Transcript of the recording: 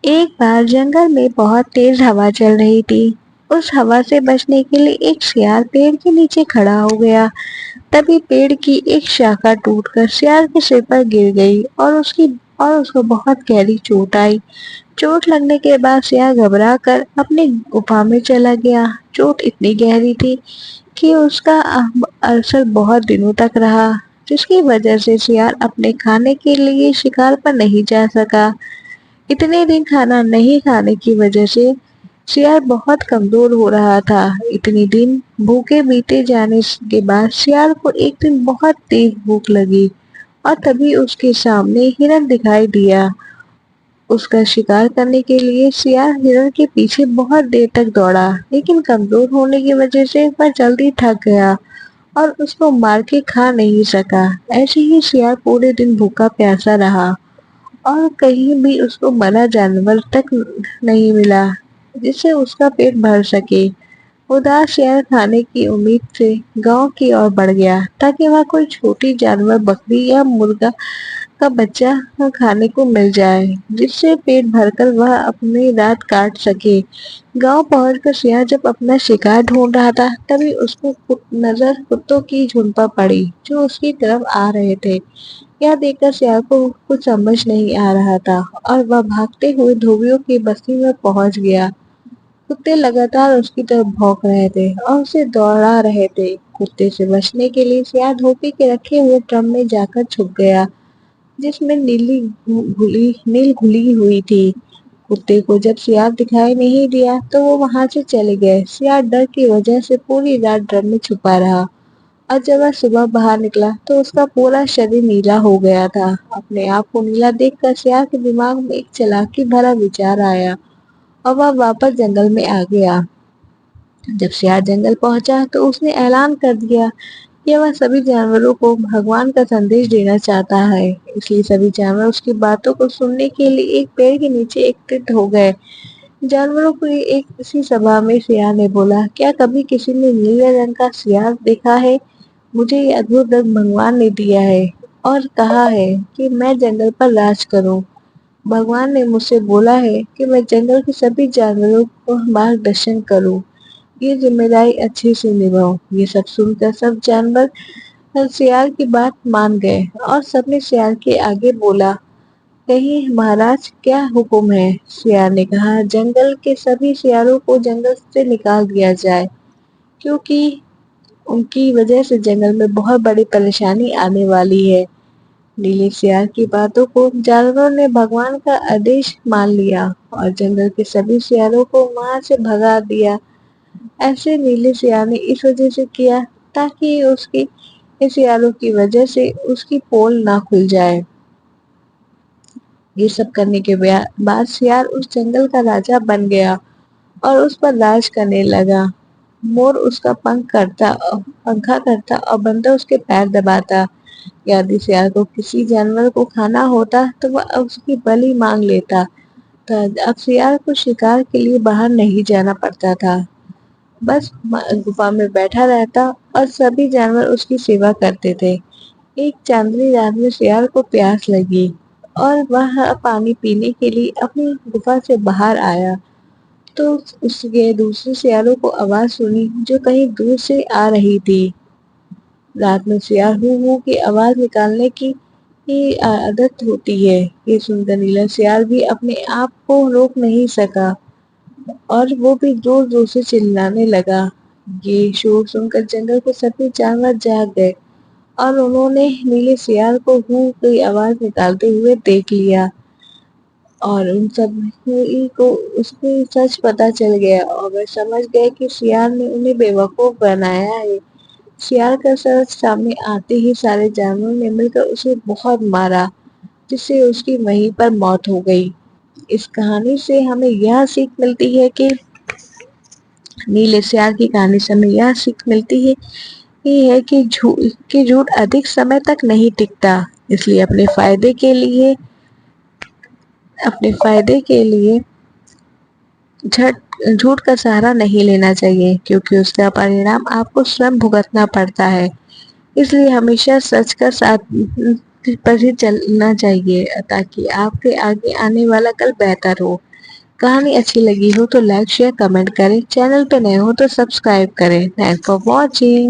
ایک بار جنگل میں بہت تیز ہوا چل رہی تھی۔ اس ہوا سے بچنے کے لیے ایک سیال پیڑ کے نیچے کھڑا ہو گیا۔ تبھی پیڑ کی ایک شاخہ ٹوٹ کر سیال کے سر پر گر گئی اور اس کو بہت گہری چوٹ آئی۔ چوٹ لگنے کے بعد سیال گھبرا کر اپنی غار میں چلا گیا۔ چوٹ اتنی گہری تھی کہ اس کا اثر بہت دنوں تک رہا، جس کی وجہ سے سیال اپنے کھانے کے لیے شکار پر نہیں جا سکا۔ اتنے دن کھانا نہیں کھانے کی وجہ سے سیال بہت کمزور ہو رہا تھا۔ اتنے دن بھوکے بیتے جانے کے بعد سیال کو ایک دن بہت تیز بھوک لگی اور تبھی اس کے سامنے ہرن دکھائی دیا۔ اس کا شکار کرنے کے لیے سیال ہرن کے پیچھے بہت دیر تک دوڑا، لیکن کمزور ہونے کی وجہ سے وہ جلدی تھک گیا اور اس کو مار کے کھا نہیں سکا۔ ایسے ہی سیال پورے دن بھوکا پیاسا رہا اور کہیں بھی اس کو مرا جانور تک نہیں ملا جس سے اس کا پیٹ بھر سکے۔ اداس سیال کھانے کی امید سے گاؤں کی اور بڑھ گیا تاکہ وہاں کوئی چھوٹی جانور بکری یا مرغا کا بچہ کھانے کو مل جائے جس سے پیٹ بھر کر وہ اپنی رات کاٹ سکے۔ گاؤں پہنچ کر سیال جب اپنا شکار ڈھونڈ رہا تھا تبھی اس کو نظر کتوں کی جھنڈ پر پڑی جو اس کی طرف آ رہے تھے۔ یہ دیکھ کر سیال کو کچھ سمجھ نہیں آ رہا تھا اور وہ بھاگتے ہوئے دھوبیوں کی بستی میں پہنچ گیا۔ کتے لگاتار اس کی طرف بھونک رہے تھے اور اسے دوڑا رہے تھے۔ کتے سے بچنے کے لیے سیال دھوبی کے رکھے ہوئے ڈرم میں جا کر چھپ گیا جس میں نیل گھلی ہوئی تھی۔ کتے کو جب سیال دکھائی نہیں دیا تو وہ وہاں سے چلے گئے۔ سیال ڈر کی وجہ سے پوری رات ڈرم میں چھپا رہا اور جب وہ صبح باہر نکلا تو اس کا پورا شریر نیلا ہو گیا تھا۔ اپنے آپ کو نیلا دیکھ کر سیال کے دماغ میں ایک چالاکی بھرا وچار آیا اور وہ واپس جنگل میں آ گیا۔ جب سیال جنگل پہنچا تو اس نے اعلان کر دیا کہ وہ سبھی جانوروں کو بھگوان کا سندیش دینا چاہتا ہے۔ اس لیے سبھی جانور اس کی باتوں کو سننے کے لیے ایک پیڑ کے نیچے اکٹھے ہو گئے۔ جانوروں کی ایک اسی سبھا میں سیال نے بولا، کیا کبھی کسی نے نیلے رنگ کا سیال دیکھا ہے؟ مجھے یہ ادبھت رنگ بھگوان نے دیا ہے اور کہا ہے کہ میں جنگل پر راج کروں۔ بھگوان نے مجھ سے بولا ہے کہ میں جنگل کے سبھی جانوروں کو مارگدرشن کروں، یہ ذمہ داری اچھے سے نبھاؤں۔ یہ سب سن کر سب جانور سیال کی بات مان گئے اور سب نے سیال کے آگے بولا، کہیں مہاراج کیا حکم ہے؟ سیال نے کہا، جنگل کے سبھی سیالوں کو جنگل سے نکال دیا جائے کیونکہ ان کی وجہ سے جنگل میں بہت بڑی پریشانی آنے والی ہے۔ نیلے سیال کی باتوں کو جانوروں نے بھگوان کا آدیش مان لیا اور جنگل کے سبھی سیالوں کو وہاں سے بھگا دیا۔ ایسے نیلے سیال نے اس وجہ سے کیا تاکہ اس کی سیالوں کی وجہ سے اس کی پول نہ کھل جائے۔ یہ سب کرنے کے بعد سیال اس جنگل کا راجا بن گیا اور اس پر راج کرنے لگا۔ مور اس کا پنکھا کرتا اور بندر اس کے پیر دباتا۔ یدی سیال کو کسی جانور کو کھانا ہوتا تو وہ اس کی بلی مانگ لیتا تھا۔ اب سیال کو شکار کے لیے باہر نہیں جانا پڑتا تھا، بس غار میں بیٹھا رہتا اور سبھی جانور اس کی سیوا کرتے تھے۔ ایک چاندنی رات میں سیال کو پیاس لگی اور وہ پانی پینے کے لیے اپنی غار سے باہر آیا تو اس کے دوسرے سیالوں کو آواز سنی جو کہیں دور سے آ رہی تھی۔ رات میں سیال ہو ہو کی آواز نکالنے کی عادت ہوتی ہے۔ یہ سن کر نیلا سیال بھی اپنے آپ کو روک نہیں سکا اور وہ بھی زور زور سے چلانے لگا۔ یہ شور سن کر جنگل کے سبھی جانور جاگ گئے اور انہوں نے نیلے سیال کو ہو کی آواز نکالتے ہوئے دیکھ لیا اور ان سب کو اس کو سچ پتا چل گیا اور وہ سمجھ گئے کہ سیال نے انہیں بے وقوف بنایا ہے۔ سیال کا سر سامنے آتے ہی سارے جانوروں نے مل کر اسے بہت مارا جس سے اس کی وہیں پر موت ہو گئی۔ اس کہانی سے ہمیں یہ سیکھ ملتی ہے کہ نیلے سیال کی کہانی سے ہمیں یہ سیکھ ملتی ہے کہ جھوٹ ادھک سمے تک نہیں ٹکتا، اس لیے اپنے فائدے کے لیے جھوٹ کا سہارا نہیں لینا چاہیے کیونکہ اس کا پریڑام آپ کو سوئم بھگتنا پڑتا ہے۔ اس لیے ہمیشہ سچ کا ساتھ پر ہی چلنا چاہیے تاکہ آپ کے آگے آنے والا کل بہتر ہو۔ کہانی اچھی لگی ہو تو لائک شیئر کمنٹ کریں، چینل پہ نئے ہو تو سبسکرائب کریں۔ Thanks for watching.